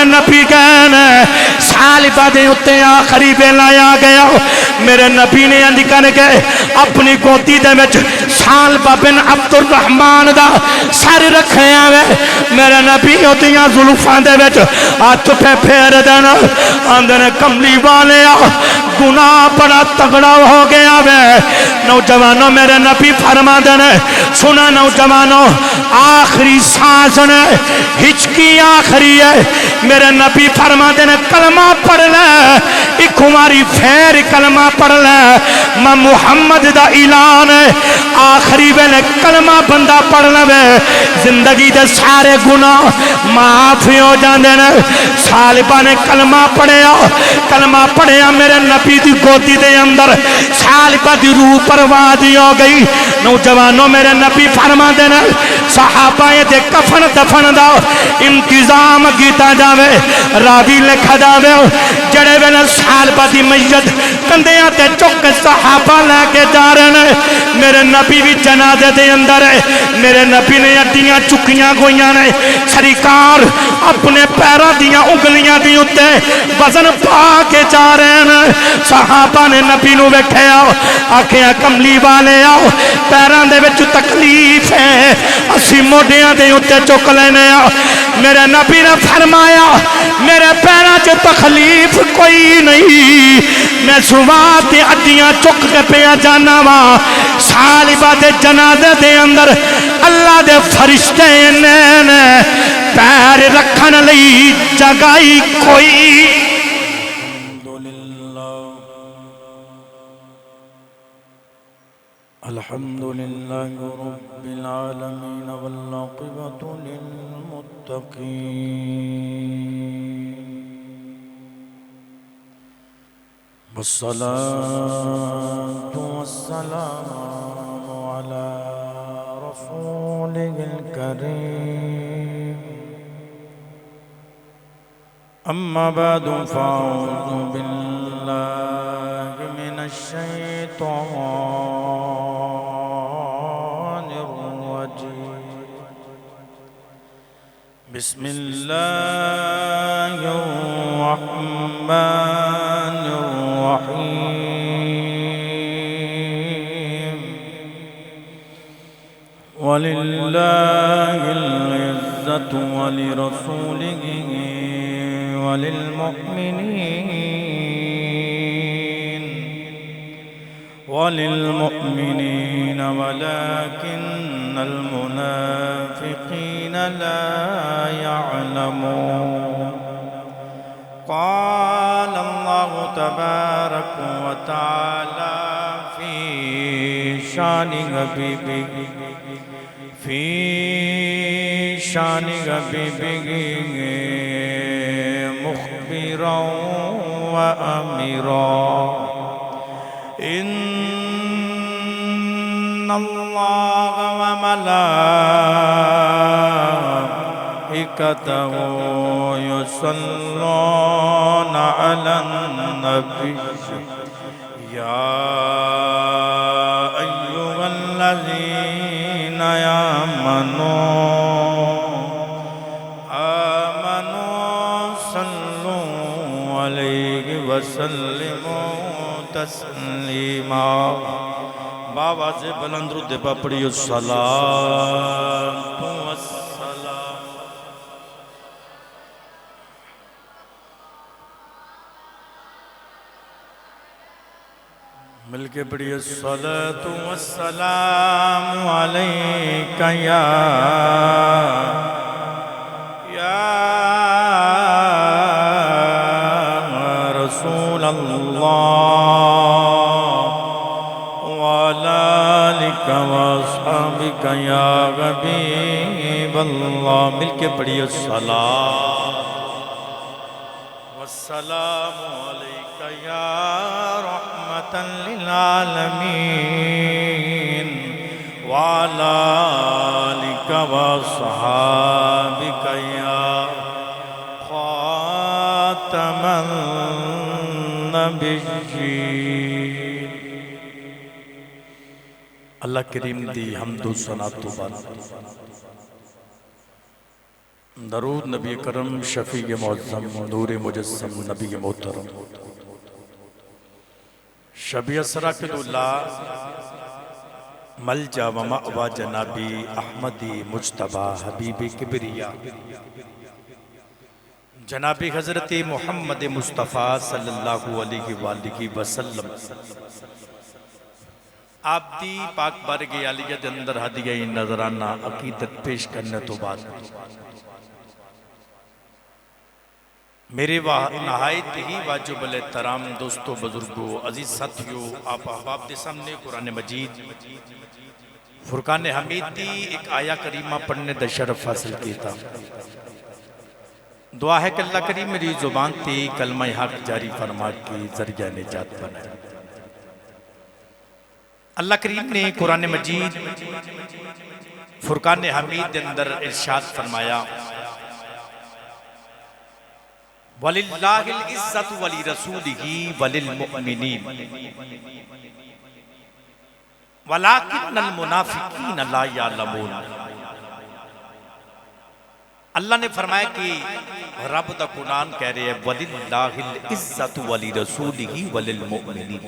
नबी कहने सालिबा दे उत्ते आखिरी वेला आ गया। मेरे नबी ने अंज करके अपनी गोदी दे विच सालिबा बिन अब्दुल रहमान दा सर रखिया वे। मेरे नबी ओदियां जुल्फां दे विच हथ पे फेर देन आंदे ने कमली वाले गुनाह बड़ा तगड़ा हो गया वे। नौजवानों मेरे नबी फरमा देने सुना नौजवानों आखिरी सांस ने हिचकी आखिरी है। मेरे नबी फरमा देने कलमा पढ़ ले एक हमारी फेर कलमा पढ़ ले मैं मुहम्मद दा ऐलान है। आखिरी वेले कलमा बंदा पढ़ लवे जिंदगी दे सारे गुनाह माफ हो जाते हैं। सालिबा ने कलमा पढ़िया मेरे नबी की गोदी के अंदर सालिबा की रूह बर्बादी हो गई। नौजवानों मेरे नबी फरमा देने सहाबा दे कफन दफन का इंतजाम किया जाए। रावी लिखा जाए जड़े वेले सालिबा की मैयत कंधियां ते चुक सहाबा लैके जा रहे हैं। मेरे नबी भी जनाजे के अंदर है। मेरे नबी ने अड्डियां चुकियां हुई ने। सरकार अपने पैरों दियां उंगलियां दी उत्ते वजन पा के जा रहे हैं। सहाबा ने नबी नूं वेख्या आखिया कमली वाले आओ पैरों दे विच तकलीफ है असी मोढियां दे उत्ते चुक लेने आ। मेरे नबी ने फरमाया मेरे पैरों च तकलीफ कोई नहीं मैं शुरुआत ते अड्डियां चुक के पिया जाना वा। सालिबा दे जनाजे दे अंदर अल्लाह दे फरिश्ते ने पैर रखन लई जगाई कोई। अल्हम्दुलिल्लाह रब्बिल आलमीन वल आक़िबतु लिल मुत्तक़ीन वस्सलातु वस्सलामु अला रसूलिल करीम अम्मा बअदु फ़अऊज़ु बिल्लाहि मिनश शैतानिर रजीम बिस्मिल्लाहिर रहमानिर रहीम वलिल्लाहिल इज़्ज़तु वलिरसूलिही वलिलमुमिनीन वलाकिन्नल मुनाफिकीन ला यअलमून। क़ाल अल्लाहु तबारक व तआला फ़ी शानि हबीबिही मुख़बिरा व अमीरा इन्नल्लाह व मलाइकतहु युसल्लूना अलन नबी या अय्युहल्लज़ीना आमनू सल्लू अलैहि वसल्लिमू तस्लीमा। बाबा से बुलंद रुद पढ़ियो सलातो वस्सलाम। मिलके पढ़ियो सलातो वस्सलाम अलैका या रसूल अल्लाह वालिका वअस्हाबिका या हबीब अल्लाह। मिलके पढ़ियो सलाम वस्सलामु अलैका या रहमतन लिल आलमीन वाला आलिका वअस्हाबिका या खातमन नबिय्यीन। अल्लाह करीम दी हम्दो सना तो बाद दरूद नबी करम शफी के मौज़म नूर मुजस्सम नबी के मोहतरम शबी असरा के दुल्ला मलजा व मअवा जनाबी अहमदी मुज्तबा हबीबी किबरिया जनाबी हज़रत मोहम्मद मुस्तफ़ा सल्लल्लाहु अलैहि वसल्लम आप दी पाक बारगाह आलिया के अंदर हदिया नजराना अकीदत पेश करने तो बाद मेरे नहायत ही वाजिब एहतराम दोस्तों बुजुर्गों अजीज साथियों आप अहबाब के सामने कुरान मजीद फुरकान हमीद की एक आया करीमा पढ़ने का शरफ हासिल किया। दुआ है कि अल्लाह करीम मेरी जुबान थी कलमा हक जारी फरमा के जरिया निजात बनाए। अल्लाह करीम ने कुरान मजीद फुरकान हमीद के अंदर इरशाद फरमाया वलिल्लाहिल इज्जतु वली रसूलिही वलिल मुमिनीन वलाकिन्नल मुनाफिकीन ला यालमून। अल्लाह ने फरमाया कि रब दा कुरान कह रहे हैं वलिल्लाहिल इज्जतु वली रसूलिही वलिल मुमिनीन।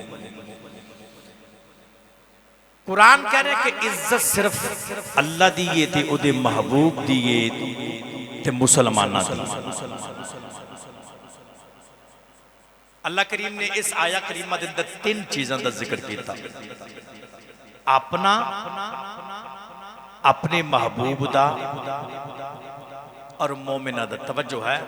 कुरान कह रहे कि इज्जत सिर्फ अल्लाह दी है ते उदे महबूब दी है ते मुसलमाना दी। अल्लाह करीम ने इस आया करीमा के अंदर तीन चीजों का जिक्र किया, अपना, अपने महबूब दा और मोमिना दा। तवज्जो है,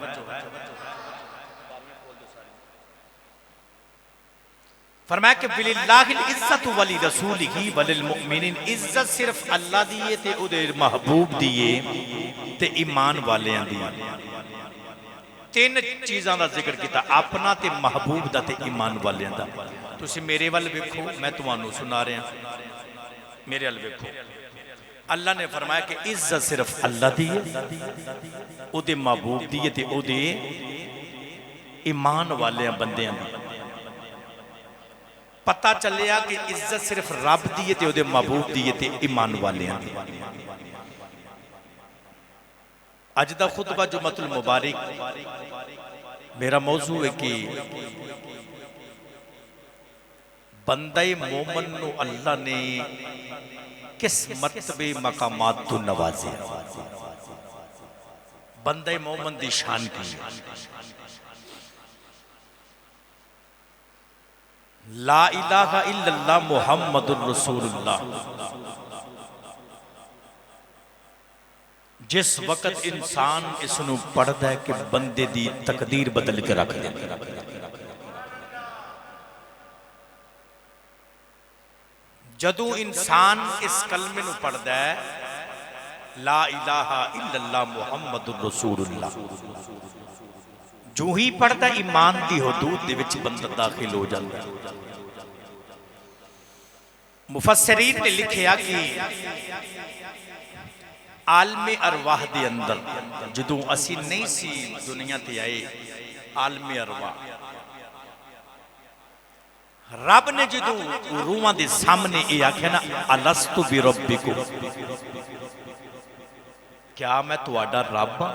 फरमाया कि बिलिल्लाहिल इज्जतु वली रसूलिही वलिल मुमिनीन। इज्जत सिर्फ अल्लाह दी है ते उदे महबूब दी है ते ईमान वालियां दी। तीन चीज़ों का जिक्र किया, अपना ते महबूब दा ते ईमान वालियां दा। तुसी मेरे वाल वेखो, मैं तुहानू सुना रहा, मेरे वाल वेखो। अल्लाह ने फरमाया कि इज्जत सिर्फ अल्लाह दी है, उदे महबूब दी है ते उदे ईमान वालियां बंदियां दी। पता चलिया कि इज्जत सिर्फ रब दी है ते उदे महबूब दी है ते ईमान वालियां दी। अज दा खुतबा जुम्मतुल मुबारक मेरा मौजू है कि बंदे मोमन नू अल्लाह ने किस मर्तबे मकामात तो नवाजे। बंदे मोमन दी शान की ला इलाहा इल्लल्लाह मुहम्मदुर रसूलुल्लाह। जिस वक्त इंसान इसनू पढ़ता है कि बंदे दी तकदीर बदल के रख दे। जदों इंसान इस कलमे नू पढ़ता है ला इलाहा इल्लल्लाह मुहम्मदुर रसूलुल्लाह, जो ही पढ़ता ईमान की हदूद दे विच बंदा दाखिल हो जाता है। मुफस्सिरीन ने लिखिया कि आलमे अरवाह दे अंदर जदों असी नहीं सी दुनिया ते आए, आलमे अरवाह रब ने जदों रूहां दे सामने ये आख्या ना अलस्तु बिरब्बिकुम, क्या मैं तुहाडा रब हां?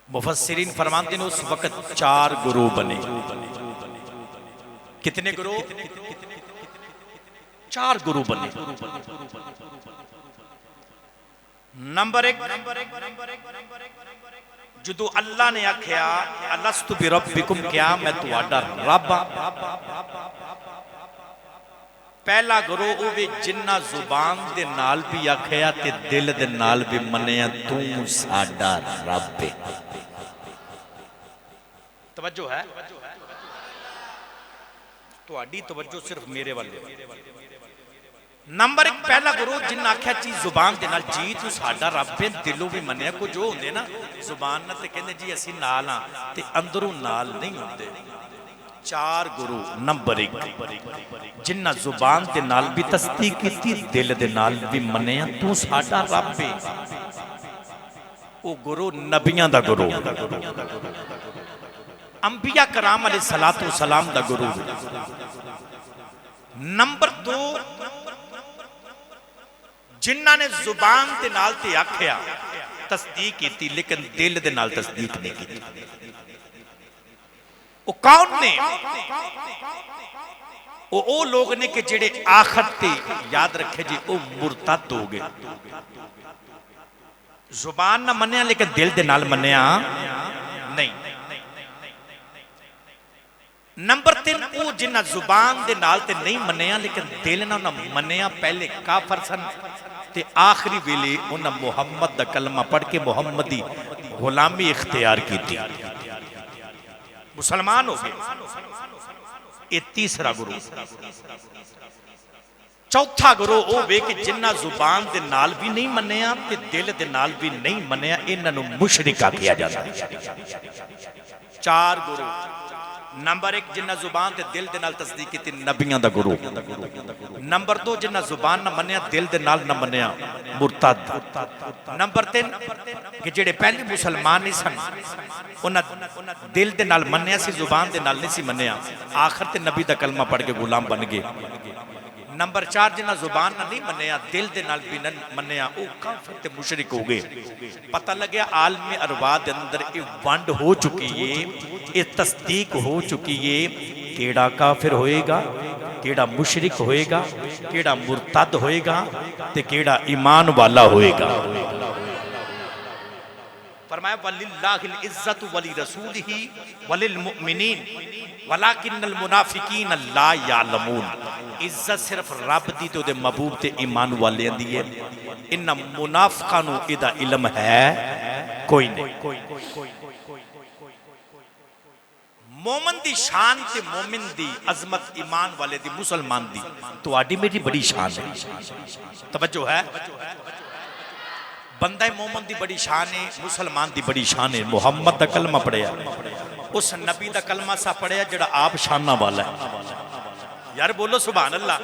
मुफस्सिरीन फरमाते हैं उस वक्त चार गुरु बने। कितने गुरु? चार गुरु बने। नंबर एक, जदों अल्लाह ने आख्या अलस्तु बिरब्बिकुम, क्या मैं तुहाडा रब हां? पहला गुरु वो जिन्ना जुबान दे नाल भी आख्या ते दिल दे नाल भी मनिया तू साडा रब है। तवज्जो है, तुहाडी तवज्जो सिर्फ मेरे वाले। नंबर एक पहला गुरु जिन्ना आख्या चीज जुबान दे नाल जी तू साडा रब है, दिलों भी मनिया। कुछ जो होंदे ना जुबान नाल ते कहंदे जी असीं नाल हां ते अंदरों नाल नहीं होंदे। चार गुरु। नंबर एक जिन्ना जुबान दे नाल भी तस्दीक कीती, दिल दे नाल भी मनिया तू साडा रब है, वो गुरु नबियां दा गुरु, अंबिया कराम अलैहिस्सलातु वस्सलाम दा गुरु। नंबर दो जिन्ना ने जुबान दे नाल ते आख्या तस्दीक की, लेकिन दिल दे नाल तस्दीक नहीं की। वो कौन ने? वो लोग ने कि जेड़े आखिर ते याद रखे जी वो मुरतद हो गए। जुबान ना मन्या लेकिन दिल दे नाल मन्या नहीं। नंबर 3 वो जिन्ना जुबान दे नाल ते नहीं मन्या लेकिन दिल ना मन्या, पहले काफर सन ते आखिरी वेले उन्हें मुहम्मद दा कलमा पढ़ के मुहम्मदी गुलामी इख्तियार की थी, मुसलमान हो गए। ये तीसरा गुरु। चौथा गुरु वो वे कि जिन्ना जुबान दे नाल भी नहीं मन्या ते दिल दे नाल भी नहीं मन्या, इन्हां नूं मुशरिक आखिया जाता है। 4 गुरु। नंबर 1 जिन्ना जुबान ते दिल दे नाल तस्दीक की, नबियां दा गुरु। नंबर 2 जिन्ना जुबान ना मन्या दिल दे नाल ना मन्या, मुरतद। नंबर 3 कि जेड़े पहले मुसलमान नहीं सन उन्हां दिल दे नाल मन्या सी, जुबान दे नाल नहीं सी मन्या, आखिर ते नबी दा कलमा पढ़ के गुलाम बन गए। नंबर 4 जिन्ना जुबान ना नहीं मन्या दिल दे नाल भी नहीं मन्या, वो काफिर ते मुशरिक हो गए। पता लगे आलम अरवाह दे अंदर ये वंड हो चुकी है, ये तस्दीक हो चुकी है। केड़ा काफिर होएगा, केड़ा मुशरिक होएगा, केड़ा मुरतद होएगा ते केड़ा ईमान वाला होएगा। फरमाया वलिल्लाहिल इज्जतु वली रसूलिही वलिल मुमिनीन वलाकिन्नल मुनाफिकीन ला यालमून। इज्जत सिर्फ रब दी ते ओदे महबूब ते ईमान वालियां दी है, इन्हां मुनाफिकां नूं इहदा इल्म है कोई नहीं। मोमिन दी शान ते मोमिन दी अजमत, ईमान वाले दी, मुसलमान दी तुहाडी मेरी बड़ी शान है। तवज्जो है? बंदा मोमिन दी बड़ी शान है, मुसलमान दी बड़ी शान है। मुहम्मद दा कलमा पढ़िया, उस नबी दा कलमा सा पढ़िया जेड़ा आप शाना वाला है। यार बोलो सुभान अल्लाह।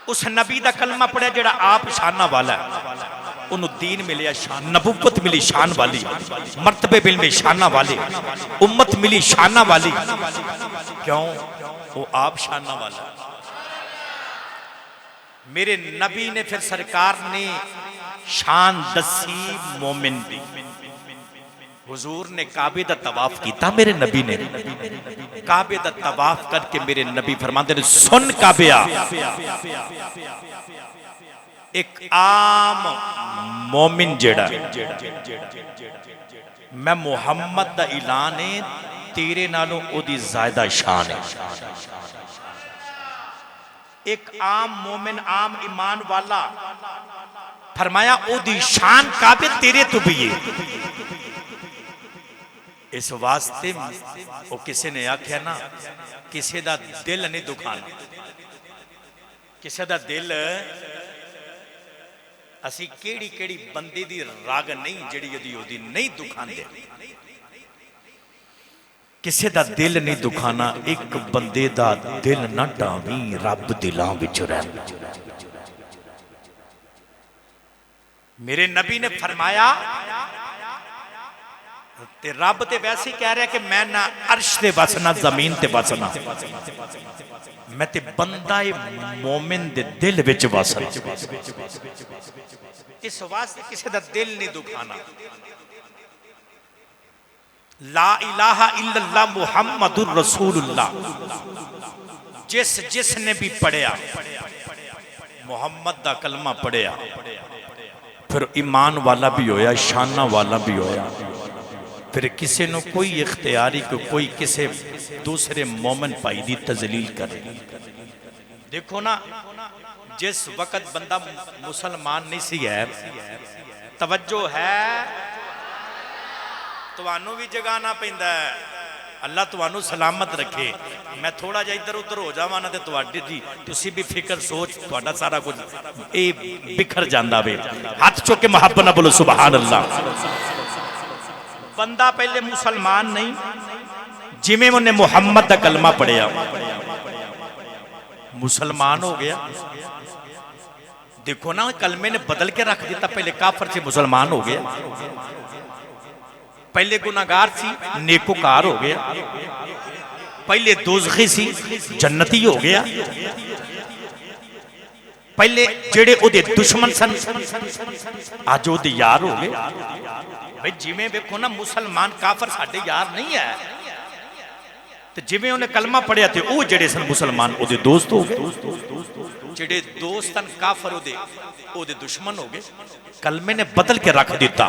उस नबी दा कलमा पढ़िया जेड़ा आप शाना वाला है, उन्होंने दीन मिलिया शान, नबुव्वत मिली शान वाली, मर्तबे बिल में शाना वाले, उम्मत मिली शाना वाली। क्यों? वो आप शाना वाला। मेरे नबी ने फिर सरकार ने शान दसी मोमिन दी। हुजूर ने काबे दा तवाफ किया, मेरे नबी ने काबे दा तवाफ करके मेरे नबी फरमाते ने सुन काबिया, एक आम मोमिन जेड़ा मैं मुहम्मद दा ऐलान है तेरे नालों ओदी ज्यादा शान है। एक आम मोमिन, आम ईमान वाला, फरमाया ओदी शान काबे तेरे तो भी है। इस वास्ते वो किसी ने आख्या ना, किसी दा दिल नहीं दुखाना, किसी दा दिल असी केड़ी केड़ी बंदे दी राग नहीं जिहड़ी ओदी ओदी नहीं दुखांदे। किसी दा दिल नहीं दुखाना, एक बंदे दा दिल ना डावी, रब दिलां विच रहिंदा। मेरे नबी ने फरमाया ते रब ते वैसे ही कह रहा कि मैं ना अर्श ते बसना, जमीन ते बसना, मैं ते बंदा मोमिन दे दिल विच बसना। इस वास्ते किसी दा दिल नहीं दुखाना। ला इलाहा इल्लल्लाह मुहम्मदुर रसूलुल्लाह जिस जिसने भी पढ़िया, मोहम्मद दा कलमा पढ़िया, फिर ईमान वाला भी होया, शाना वाला भी होया। फिर किसी ने कोई इख्तियारी को कोई किसी दूसरे मोमिन भाई दी तजलील करे। देखो ना, जिस वक्त बंदा मुसलमान नहीं सी है, तवज्जो है, तुहानू भी जगाना पैंदा है। अल्लाह तुहानू सलामत रखे। मैं थोड़ा जा इधर उधर हो जावां ना ते तुहाडी जी तुसी भी फिक्र सोच तुहाडा सारा कुछ ए बिखर जांदा वे। हाथ चुक के मुहब्बत ना बोलो सुभान अल्लाह। बंदा पहले मुसलमान नहीं, जिमें उन्हें मुहम्मद दा कलमा पढ़िया मुसलमान हो गया। देखो ना, कलमे ने बदल के रख दिया। पहले काफर से मुसलमान हो गया, पहले गुनाहगार सी नेकोकार हो गया, पहले दोज़खी सी जन्नती हो गया। पहले जेड़े उहदे दुश्मन सन अज उहदे यार हो गए। भाई जिवें वेखो ना मुसलमान काफर साडे यार नहीं है, तो जिवें उन्हें कलमा पढ़िया तो वो जेड़े सन मुसलमान उहदे दोस्त हो गए, जेड़े दोस्त सन काफर उहदे दुश्मन हो गए। कलमे ने बदल के रख दिता।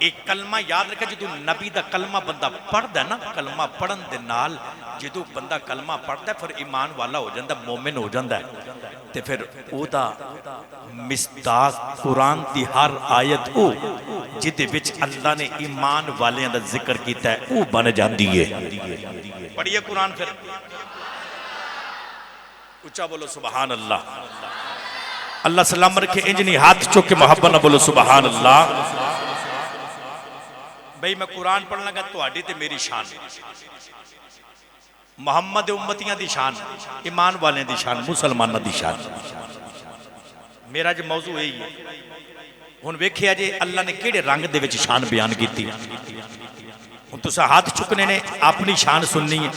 एक कलमा याद रखे, जो नबी दा कलमा बंदा पढ़दा ना, कलमा पढ़न दे नाल जो बंदा कलमा पढ़ता फिर ईमान वाला हो जाता, मोमिन हो जाता है, तो फिर ओदा मिसदाक कुरान दी हर आयत हो जिदे विच अल्लाह ने ईमान वालियां दा जिक्र कीता है वो बन जाती है। पढ़िए कुरान फिर, उच्चा बोलो सुबहान अल्लाह। अल्लाह सलाम रखे, इंज नहीं हाथ चुक के मोहब्बत ना बोलो सुबहान अल्लाह। भाई मैं कुरान पढ़न लगा तुहाडी ते मेरी शान, मुहम्मद उम्मतियां दी शान, ईमान वाले दी शान, मुसलमानां दी शान। मेरा जो मौजू यही है। हुण वेखिया जे अल्लाह ने किहड़े रंग दे विच शान बयान कीती। हुण तुसां हाथ चुकने ने अपनी शान सुननी है,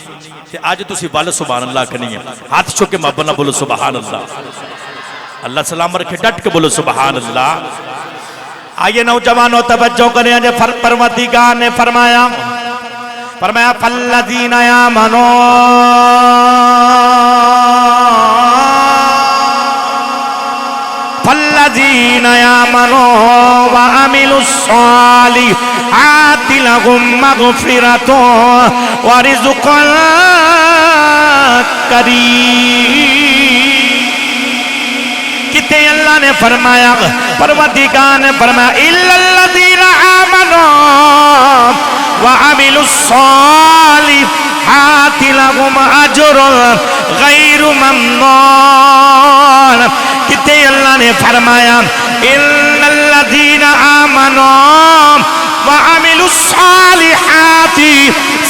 ते अज तुसीं वल सुभान अल्लाह करनी है। हाथ चुक के मोहब्बत नाल बोलो सुभान अल्लाह। अल्लाह सलाम रखे, डट के बोलो सुभान अल्लाह। आइए नौजवानों तवज्जो करें, जे परवरदिगार ने फरमाया फल्लज़ीना आमनू फल्लज़ीना आमनू व अमिलुस्सालिहाति लहुम मग़फ़िरतुन व रिज़्क़ुन करीम। किते अल्लाह ने फरमाया, परवरदिगार ने फरमाया इल्लल्लज़ीना आमनू व अमिलुस्सालिहाति लहुम अज्रुन गैरु ममनून। किते अल्लाह ने फरमाया इल्लल्लज़ीना आमनू व अमिलुस्सालिहाति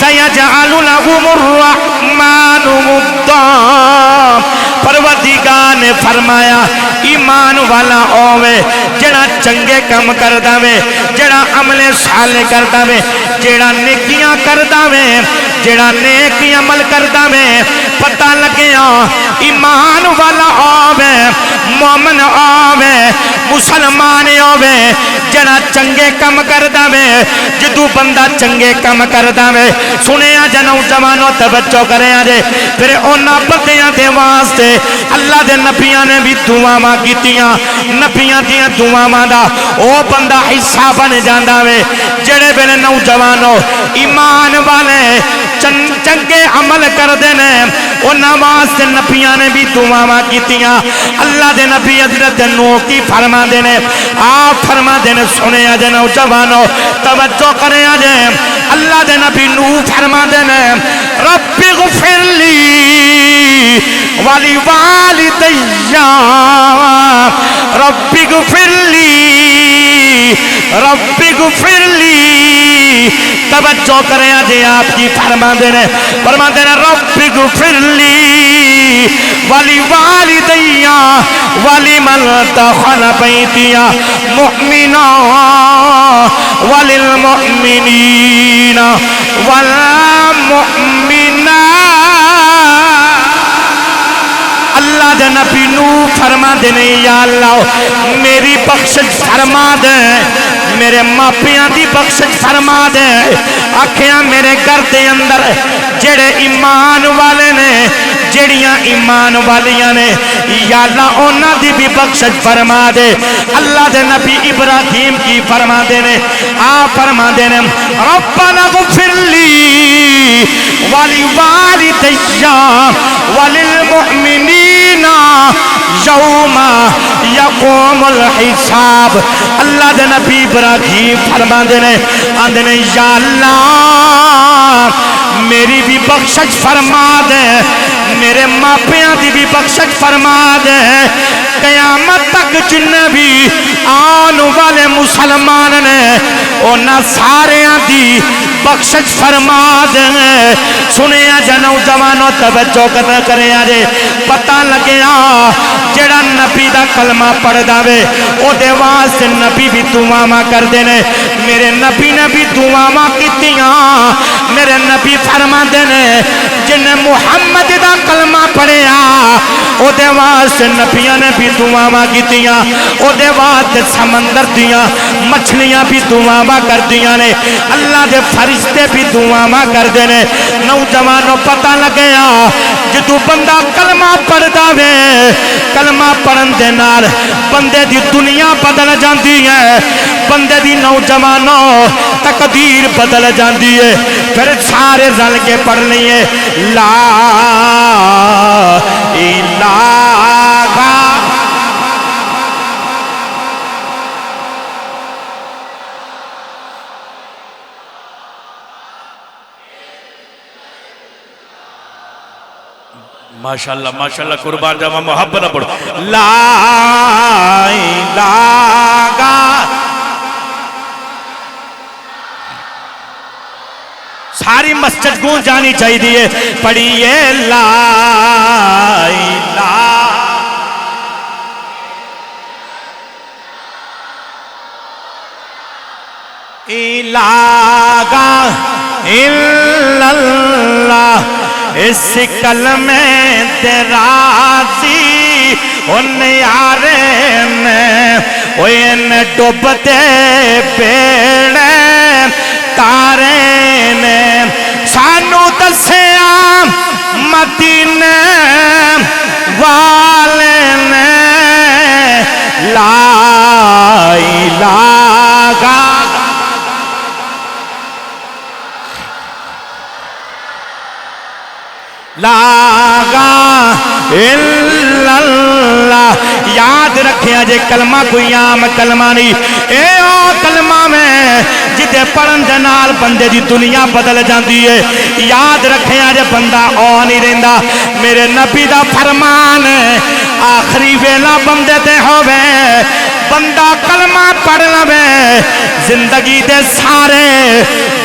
सयजअलु लहुमुर रहमानु वुद्दा। परवरदिगार ने फरमाया ईमान वाला होवे जेड़ा चंगे कम करदा वे, जेड़ा अमले साले करदा वे, जेड़ा नेकियां करदा वे, जेड़ा नेक अमल करदा वे, पता लगे ईमान वाला होवे, मोमिन होवे, मुसलमान होवे, जेड़ा चंगे कम करदा वे। जदों बंदा चंगे कम करदा वे, सुनिया जे नौजवानों तवज्जो करें जे, फिर उन्हां बंदियां दे वास्ते अल्लाह दे नबियां ने भी दुआवां कीतियां। नबियां दियां दुआवां दा ओ बंदा हिस्सा बन जांदा वे जेड़े वेले नौजवानों ईमान वाले चंगे अमल करदे ने, उन्हां वास्ते नबियां ने भी दुआवां कीतियां। अल्लाह दे नबी हज़रत नूह की फरमांदे ने, आप फरमांदे ने, सुनिया जे नौजवानों तवज्जो करें जे, अल्लाह दे नबी नूह फरमांदे ने रब्बि ग़फ़िरली वाली वालिदैया रब्बि ग़फ़िरली रब्बि ग़फ़िरली। तवज्जो करें जे, आपकी फरमांदे ने रब्बि ग़फ़िरली वाली वालिदैया वाली मन दख़ल बैतिया मुमिना वलिल मुमिनीना वल मुमिना। अल्लाह दे नबी नूह फरमांदे ने या अल्लाह मेरी बख्शिश फरमा दे, मेरे मापियां दी बख्शिश फरमा दे। आखिया मेरे घर दे अंदर जेड़े ईमान वाले ने, जेड़ियां ईमान वालियां ने, या अल्लाह उन्हां दी भी बख्शिश फरमा दे। अल्लाह दे नबी इब्राहिम की फरमांदे ने, आ फरमांदे ने रब्बना ग़फ़िरली वाली वालिदैया वलिल मुमिनीना यौमा यक़ूमुल हिसाब। अल्लाह दे नबी इब्राहिम फरमांदे ने, आंदे ने या अल्लाह मेरी भी बख्शिश फरमा दे, मेरे मापियां की भी बख्शिश फरमा दे। कयामत तक जिन्ने भी आने वाले मुसलमान ने उन्हां सारियां दी बख्शिश फरमा दे। सुनिया जे नौजवानों तवज्जो करे जे, पता लगे जेड़ा नबी दा कलमा पढ़दा वे ओदे वास्ते नबी भी दुआवां करदे ने। मेरे नबी ने भी दुआवां कीतियां। मेरे नबी फरमांदे ने जिन्हें मुहम्मद दा कलमा पढ़िया ओदे वास्ते नबियां ने भी दुआवां कीतियां, ओदे वास्ते समंदर दियां मछलियां भी दुआवां करदियां ने, अल्लाह दे फरिश्ते भी दुआवां करदे ने। नौजवानों पता लगया जदों बंदा कलमा पढ़दा वे, कलमा पढ़न दे नाल बंदे दी दुनिया बदल जाती है, बंदे दी नौजवानों तकदीर बदल जाती है। फिर सारे रल के पढ़ लिए ला इलाहा माशाल्लाह माशाल्लाह, कुर्बान जावा, मोहब्बत ना पढ़ो। ला इलाहा। सारी मस्जिद गूंज जानी चाहिए, पढ़िए ला इलाहा इल्लल्लाह। इस कलमे तेराजी उन यारे ने ओए डुबते बेड़े तारे ने सानू दसिया मदीने वाले ने ला इलाहा लागा इल्लल्लाह। याद रखिया जे कलमा कोई आम कलमा नहीं, ए ओ कलमा में जिते पढ़न दे नाल बंदे दी दुनिया बदल जाती है। याद रखिया जे बंदा ओ नहीं रहिंदा। मेरे नबी दा फरमान आखिरी वेला बंदे ते होवे, बंदा कलमा पढ़ लवे, जिंदगी दे सारे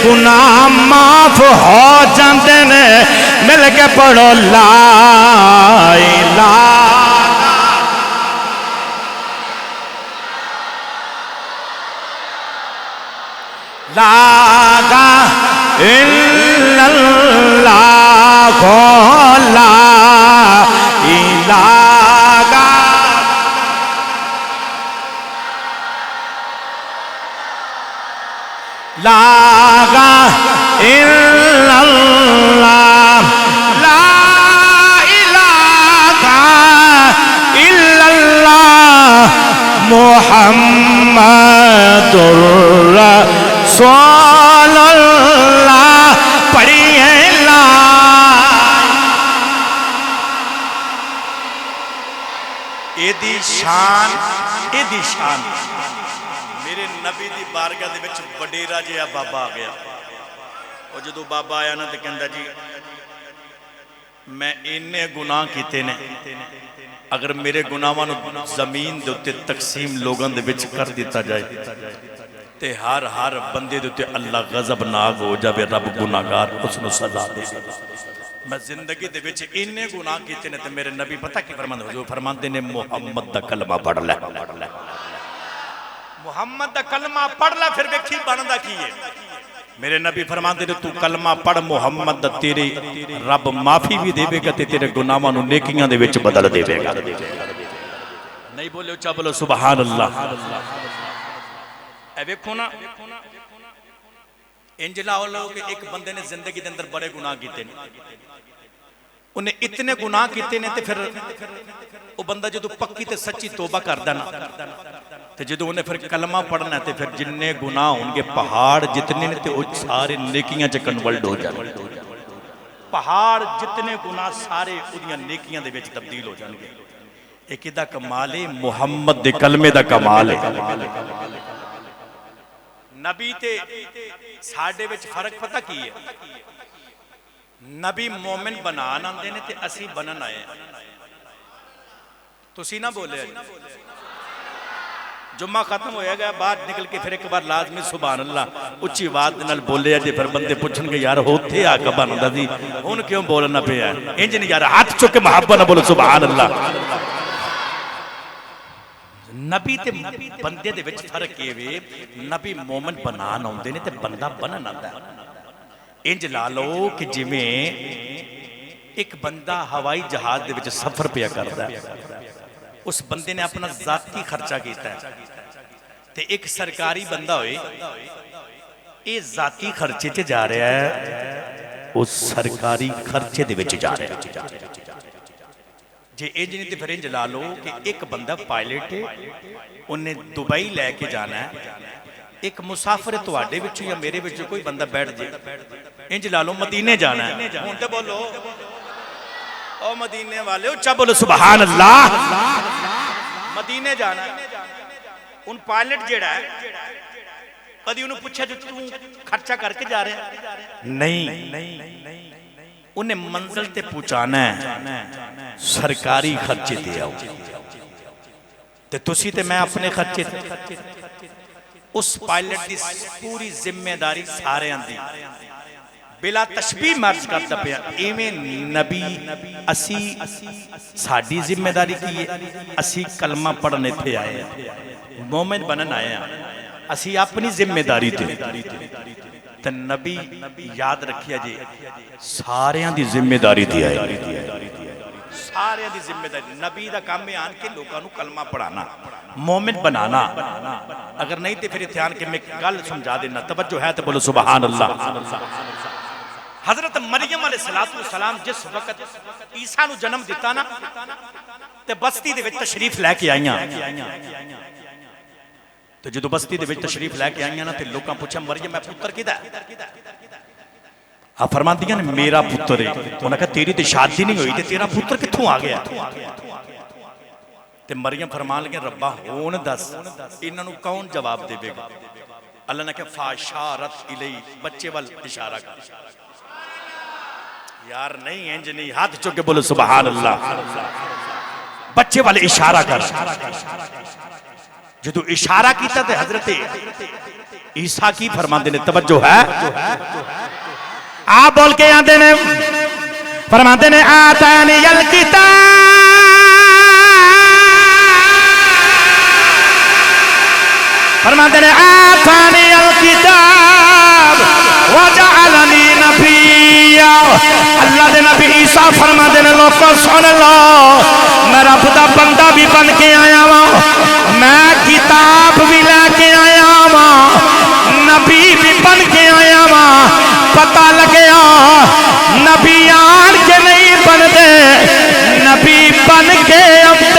गुनाह माफ हो जाते ने। मिल के पढ़ो ला इलाहा लागा इल्लल्लाह ला इलाहा लागा इल्लल्लाह ला इलाहा इल्लल्लाह मुहम्मदुर रसूलुल्लाह। पढ़िए ला एदी शान, एदी शान। मेरे नबी दी बारगाह दे विच वडेरा जिहा बाबा आ गया। और जो बाबा आया ना तो कहता जी मैं इन्ने गुनाह किते ने, अगर मेरे गुनाहां नूं जमीन दे उत्ते तकसीम लोगों दे विच कर दिता जाए ते हर हर बंदे दे उत्ते अल्लाह गजबनाक हो जाए, रब गुनाहगार उसनूं सजा दे। मैं जिंदगी दे विच इन्ने गुनाह किते ने ते मेरे नबी पता की फरमांदे, हुजूर फरमांदे ने मुहम्मद दा कलमा पढ़ ले, मुहम्मद दा कलमा पढ़ ले, फिर वेखी बनदा की है। मेरे नबी फरमाते ने तू कलमा पढ़ मुहम्मद दा, तेरे रब माफी भी देवेगा ते तेरे गुनाहां नूं नेकियां दे विच बदल देवेगा। नहीं बोले उच्चा बोलो सुभान अल्लाह। ए वेखो ना इंज लाओ लो कि एक बंदे ने जिंदगी दे अंदर बड़े गुनाह कीते ने, उन्हें इतने गुनाह किए ने ते फिर वो बंदा जो पक्की ते सच्ची तौबा करदा ना ते जो उन्हें फिर कलमा पढ़ना ते फिर जिन्ने गुनाह होंगे पहाड़ जितने ने ते वो सारे नेकियां च कन्वर्ट हो जाने। पहाड़ जितने गुनाह सारे उदियां नेकियां दे विच तब्दील हो जाएंगे। एक इदा कमाल है, मुहम्मद दे कलमे दा कमाल है। नबी ते साडे विच फर्क पता की है? नबी मोमिन बनान आंदे ने ते असी बनन आए। तुसी ना बोले जुम्मा खत्म होया गया, बाहर निकल के फिर एक बार लाजमी सुभान अल्लाह उच्ची आवाज नाल बोले जे, फिर बंदे पूछणगे यार होथे आग बनदा सी हुण क्यों बोलना पिया? इंज नहीं यार, हाथ चुक के मुहब्बत नाल बोलो सुभान अल्लाह। नबी ते बंदे दे विच फर्क ये वे, नबी मोमिन बनान आउंदे ने ते बंदा बनन आंदा। इंज ला लो कि जिवें एक बंदा हवाई जहाज दे विच सफर पिया करदा है, उस बंदे ने अपना जाती खर्चा कीता है ते एक सरकारी बंदा होए ये जाती खर्चे च जा रहा है, उस सरकारी खर्चे दे विच जा रहा है। जे इंज नहीं तो फिर इंज ला लो कि एक बंदा पायलट है, उन्हें दुबई लैके जाना है, एक मुसाफिर तुहाडे विचों या मेरे विचों कोई बंदा बैठ जाए, इंज ला लो मदीने जाना है, हुण ते बोलो ओ मदीने वाले उच्चा बोलो सुभान अल्लाह, मदीने जाना है। उन पायलट जेड़ा है कदी उन्हें पूछा जो तू खर्चा करके जा रहा है? नहीं, उन्हें मंजिल ते पहुंचाना है, सरकारी खर्चे ते आओ ते तुसी ते मैं अपने खर्चे ते। उस पायलट की पूरी जिम्मेदारी सारे दी बिला तशबीह मर्ज करता पिया। इवें नबी असी साडी जिम्मेदारी की है, असी कलमा पढ़ने इत्थे आए हैं, मोमिन बनन आए हैं, असी अपनी जिम्मेदारी ते नबी याद रखिया जी सारियां दी जिम्मेदारी दी है, सारियां दी जिम्मेदारी। नबी दा काम है आन के लोगों को कलमा पढ़ाना, मोमिन बनाना। अगर नहीं तो फिर इत्थे आन के मैं गल समझा देना, तवज्जो है तो बोलो सुभान अल्लाह। हजरत मरियम अलैहिस्सलाम जिस वक्त ईसा नूं जन्म दिता ना ते बस्ती दे विच तशरीफ लैके आईयां, तो जो बस्ती दे विच तशरीफ लैके आईयां ना ते लोकां पूछा मरियम मैं पुत्र किदा है? आ फरमांदियां ने मेरा पुत्र है। उन्होंने कहा तेरी तो शादी नहीं हुई ते तेरा पुत्र कित्थों आ गया? ते मरियम फरमान लगे रब्बा हुण दस इन्हां नूं कौन जवाब देवेगा? अल्लाह ने कहा फाशारत इलई, बच्चे वाल इशारा कर। यार नहीं इंज नहीं, हाथ चुक के बोलो सुभान अल्लाह, बच्चे वाले इशारा कर। जो तू इशारा किया तो हजरत ईसा की फरमाते ने, तवज्जो है आप बोल के आते ने, फरमाते ने आतानियल किताब, फरमाते ने आतानियल किताब वजअलनी नबिय्या। अल्लाह दे नबी ईसा फरमाते ने लोगों सुन लो, मैं रब दा बंदा भी बन के आया वा, मैं किताब भी लेके आया वा, नबी भी बन के आया वा। पता लगे नबी आन के नहीं बनते, नबी बन के आते।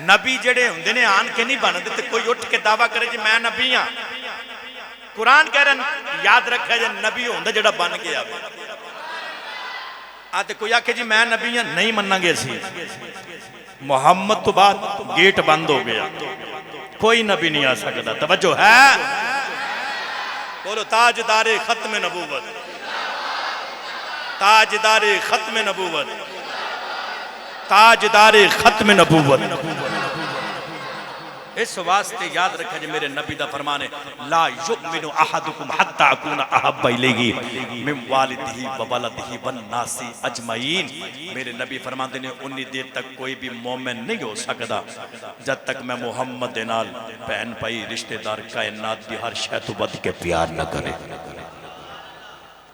नबी जेड़े हुंदे ने आन के नहीं बनते, तो कोई उठ के दावा करे जी मैं नबी हाँ। कुरान कह रहे याद रखा जे नबी होंदा जेड़ा बन के आवे। आ ते कोई आखे जी मैं नबी हाँ, नहीं मनांगे असी। मुहम्मद तो बाद गेट बंद हो गया, कोई नबी नहीं आ सकता। तवज्जो है बोलो ताजदारे खत्म नबूवत, ताजदारे खत्म नबूवत, ताजदारे खत्म नबूवत। इस वास्ते याद रखा जी मेरे नबी दा फरमान है ला युमिनु अहदुकुम हत्ता अकूना अहब्बा इलैहि मिन वालिदिही व वलदिही वन नासी अजमईन। मेरे नबी फरमाते ने उन्नी देर तक कोई भी मोमिन नहीं हो सकता जब तक मैं मुहम्मद दे नाल भैन भाई रिश्तेदार कायनात दी हर शै तो वध के प्यार न करे,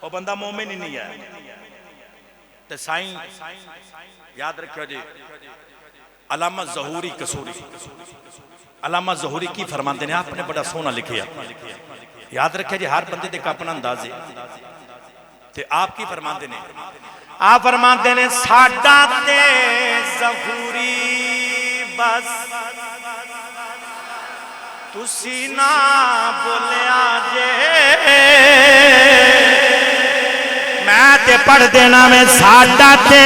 वो बंदा मोमिन ही नहीं है। ते साईं याद रखियो जी अलामा ज़हूरी कसूरी, अलामा ज़हूरी की फरमाते ने, आपने बड़ा सोना लिखिया। याद रखे जी हर बंदे का अपना अंदाज है। ते आप की फरमाते ने, आप फरमाते ने साडा ते ज़हूरी बस तुसी ना बोलिया जे, मैं ते पढ़ देना में साडा ते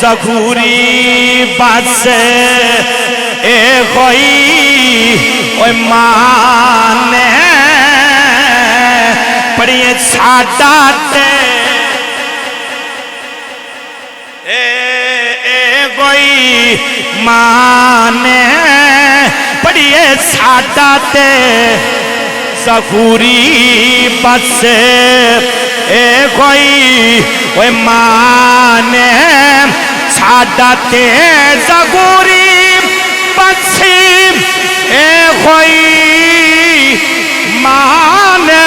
ज़हूरी बस ए कोई माने पढ़िए साडा ते ए कोई माने पढ़िए साडा ते ज़हूरी बस ए कोई माने साडा ते ज़हूरी बस ए कोई माने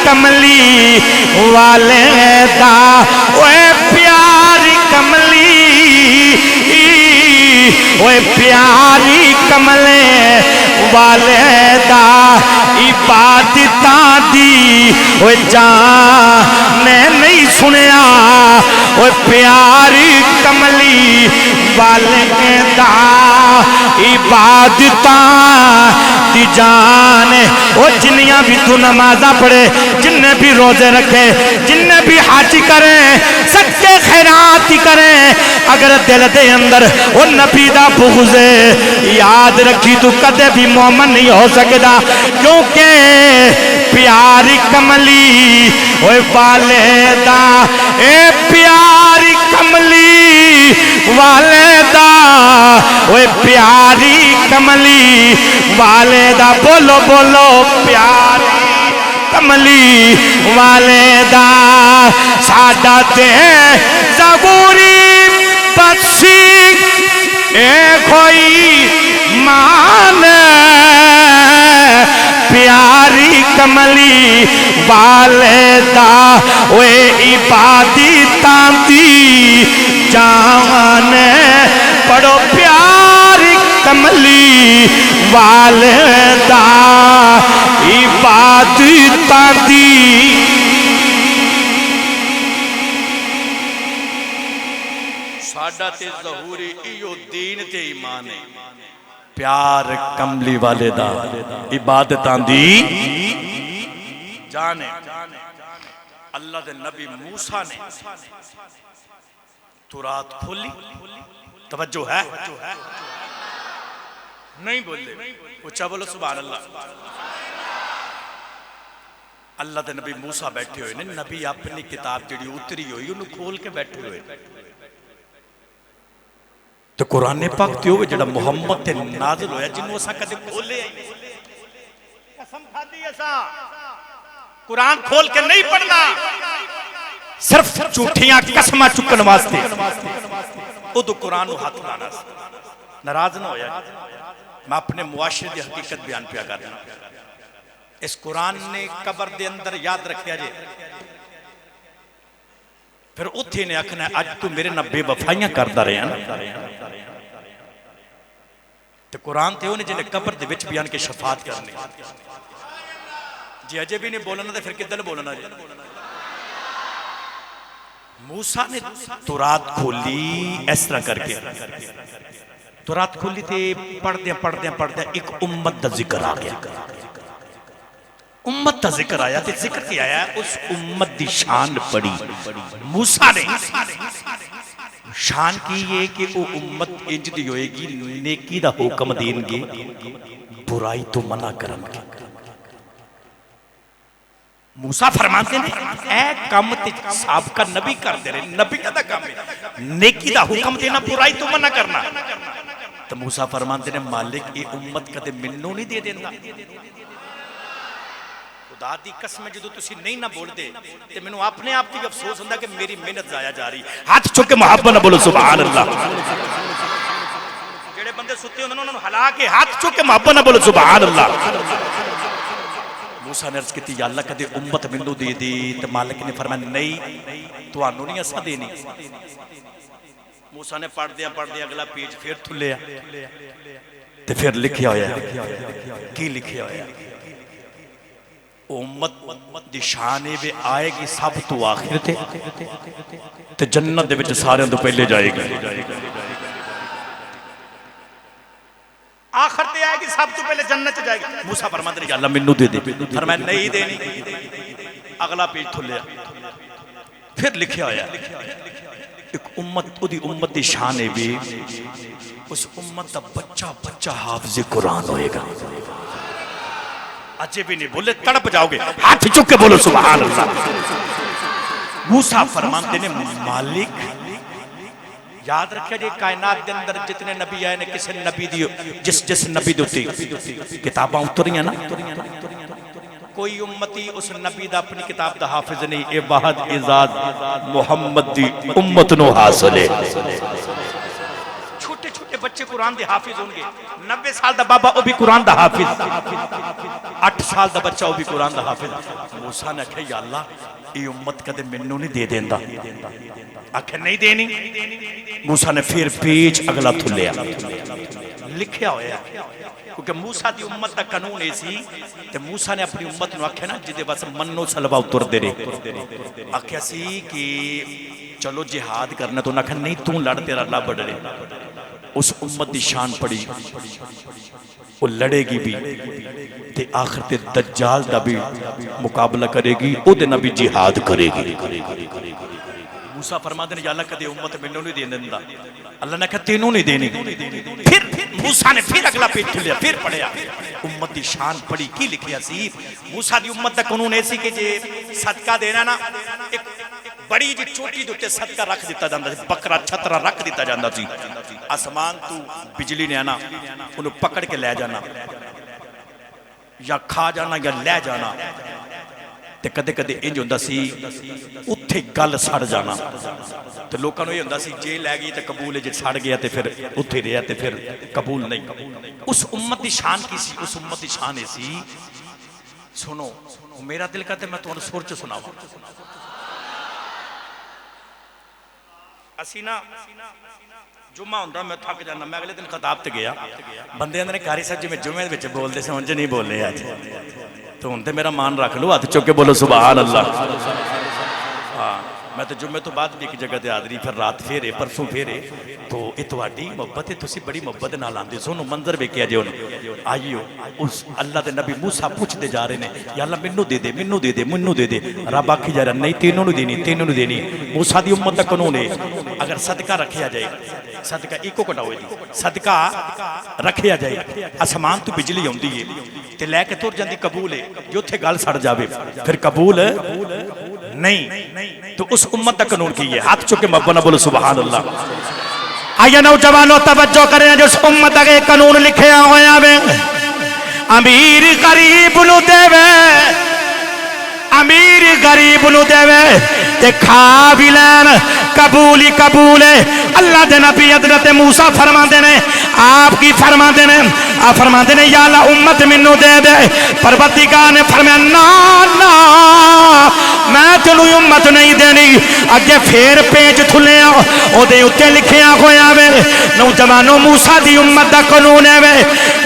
कमली वाले दा, ओए प्यारी कमली, ओए प्यारी कमले वाले दा, इबादतां दी ओए जान नहीं सुनिया, ओए प्यारी कमली वाले दा, इबादतां दी जान। ओ जिन्नियां भी तू नमाजा पढ़े, जिन्ने भी रोजे रखे, जिन्ने भी हज करे, सच्चे खैरात ही करे, अगर दिल दे अंदर ओ नबी दा बुग़्ज़ है, याद रखी तू कदे भी मोमिन नहीं हो सकता, क्योंकि प्यारी कमली ओए वाले दा, ए प्यारी कमली वाले दा, ओए प्यारी कमली वाले दा, बोलो बोलो प्यारी कमली वाले दा। साडा ते ज़बूरी बसी ए कोई मान, प्यारी कमली वाले दा, ओए इबादतां दी जान। पढ़ो प्यारी कमली वाले दा, इबादतां दी। साडा ते ज़हूरी इयो दीन ते ईमान है, प्यार कमली वाले दा, इबादतां दी जान है। अल्लाह दे नबी मूसा ने तुरात खोली, तवज्जो है, नहीं बोले, ऊंचा बोलो सुभान अल्लाह। अल्लाह दे नबी मूसा बैठे हुए ने, नबी अपनी किताब जिहड़ी उतरी हुई उन्हें खोल के बैठे हुए, तो कुरान पाक ते होवे जिहड़ा मुहम्मद ते नाज़िल होया, जिन्हों असां कदे खोले कसम खादी असां कुरान खोल के नहीं पढ़ना, सिर्फ झूठियां कसमां चुकन वास्ते। उदो कुरान नूं हाथ लाना, नाराज ना होया, मैं अपने मुआशरे की हकीकत बयान पिया करना। इस कुरान ने कबर दे अंदर याद रखिया जे, फिर उत्थे ने आखना अज तू मेरे नाल बेवफाइयां करदा रहा ना, तो कुरान ते उन्हें जिन्हें कबर दे विच बयान के शफात करनी, जी अजे भी नहीं बोलना तो फिर किधर बोलना जी। मूसा ने तुरात खोली इस तरह करके, तुरात खोली थे, पढ़दे पढ़दे पढ़दे एक उम्मत का जिक्र आ गया, उम्मत का जिक्र आया, तो जिक्र क्या आया, उस उम्मत की शान पड़ी। मूसा ने शान की ये कि वो उम्मत इंज दी होएगी, नेकी दा हुक्म देंगे, बुराई तो मना करनगे। मूसा फरमाते ने ए काम ते साबका नबी करते रहे, नबी का काम है नेकी दा हुक्म देना, बुराई तो मना करना। तो मूसा फरमाते ने मालिक ये उम्मत कदे मैनू नहीं दे देंदा, खुदा दी कसम जो तुसी नहीं ना बोलते ते मैनू अपने आप की अफसोस होंदा कि मेरी मेहनत जाया जा रही। हाथ चुक के मुहब्बत ना बोलो सुभान अल्लाह। जेड़े बंदे सुते होंदे उन्हां नूं हिला के हाथ चुक के मुहब्बत ना बोलो सुभान अल्लाह। मूसा ने अर्ज की या अल्लाह कदे उम्मत मैनू दे दे, तो मालिक ने फरमाया नहीं तुहानू नहीं असां देनी। मूसा ने पढ़दे अगला पेज फिर खुलिया ते फिर लिखिया होया, की लिखिया होया, उम्मत दी शान वे आएगी सब तो आखिर ते जन्नत दे विच सारियां तो पहले जाएगी, आखिर ते आएगी सब तो पहले जन्नत च जाएगी। मूसा फरमाते हैं अल्लाह मैनू दे दे, फरमाया नहीं देनी। अगला पेज खुलिया फिर लिखिया होया एक उम्मत, उदी उम्मत दी शान वे उस उम्मत दा बच्चा बच्चा हाफिज़ कुरान होएगा। अजे भी नहीं बोले तड़प जाओगे, हाथ चुक के बोलो सुभान अल्लाह। मूसा फरमाते ने मालिक याद रखिया जी कायनात के अंदर जितने नबी आए ने किसी नबी दी जिस नबी दे उत्ते किताबां उतरियां ना, कोई उम्मती उस नबी दा अपनी किताब दा हाफिज नहीं, ए वाहद इजाद मुहम्मद दी उम्मत नो हासिल है। छोटे छोटे बच्चे कुरान दे हाफिज होंगे। 90 साल दा बाबा वो भी कुरान दा हाफिज, 8 साल दा बच्चा वो भी कुरान दा हाफिज। मूसा ने आख्या या अल्लाह ये उम्मत कदे मैनू नहीं दे देंदा, आख्या नहीं देनी। मूसा ने फिर पेज अगला थुलिया, लिखिया होया क्योंकि मूसा दी उम्मत दा कानून ऐ सी ते मूसा ने अपनी उम्मत नूं आख्या ना जिदे बस मन्नो सलवा उतरदे रहे, आख्या सी कि चलो जिहाद करना, तो उन्हें आख्या नहीं तू लड़ तेरा अल्लाह बड़े। उस उम्मत की शान पड़ी, वो लड़ेगी भी ते आखिर ते दज्जाल दा भी मुकाबला करेगी, ओदे नाल भी जिहाद करेगी। मूसा फरमाते ने या अल्लाह कदे उम्मत मैनू नहीं देन दिंदा, अल्लाह ने कहा तेनू नहीं देनी। फिर मूसा ने फिर अगला पेज खुलिया, फिर पढ़िया, उम्मत की शान पड़ी। की लिखिया सी मूसा दी उम्मत दा कानून ऐसी कि जे सदका देना ना एक बड़ी जी चोटी दे उत्ते सदका रख दिता जांदा सी, बकरा छतरा रख दिता जांदा सी। आसमान तू बिजली ने आना उन्हें पकड़ के ले जाना या खा जाना या ले जाना, ते कदे कदे इंज हुंदा सी उत्थे गल सड़ जाना, ते लोकां नूं इह हुंदा सी जे लै गई ते कबूल है, जे सड़ गया ते फिर उत्थे रहा ते फिर कबूल नहीं। उस उम्मत की शान की सी, उस उम्मत की शान ऐसी। सुनो मेरा दिल करता मैं तुहानूं सुर च सुनावां। असी ना जुम्मा होंदा मैं थक जाना, मैं अगले दिन खताब ते गया, बंदे आंदे कारी साहब जिवें जुम्मे दे विच बोलदे सी उंज नहीं बोले अज, तो हुण ते मेरा मान रख लो, हाथ चुक के बोलो सुभान अल्लाह। हाँ मैं तो जुम्मे तो बाद भी एक जगह ते हाज़री, फिर रात फेरे परसों फेरे, तो ये तुहाडी मुहब्बत है, तुसीं बड़ी मुहब्बत नाल आंदे सो। मंजर वेखिया जे हुण आइयो उस अल्लाह दे नबी मूसा पुछदे जा रहे ने या अल्लाह मैनू दे दे, मैनू दे दे, मैनू दे दे। रब आखी जा रहा नहीं तेनों नहीं देनी, तेनों नहीं देनी। मूसा दी उम्मत दा कानून है अगर सदका रखिया जाए, सदका इको कटाओ जी, सदका रखिया जाए आसमान तो बिजली आउंदी है ते लैके तुर जांदी, कबूल है। जो उत्थे गल सड़ जावे फिर कबूल नहीं। तो उस उम्मत का कानून की है, हाथ चुक के मब्बना बोलो सुभान अल्लाह। आइए नौजवानों तवज्जो करें, जिस उम्मत के कानून लिखे होया वे अमीर गरीब नू देवे, अमीर गरीब नू देवे ते खा भी लैन कबूल ही कबूल है। अल्लाह दे नबी हज़रत मूसा फरमाते ने, आप की फरमाते ने, आप फरमाते ने या अल्लाह उम्मत मैनू दे दे। परवरदिगार ने फरमाया ना ना मैं तेनू उम्मत नहीं देनी। अगे फिर पेज खुलिया, ओदे उत्ते लिखिया होया वे नौजवानों मूसा दी उम्मत दा कानून है वे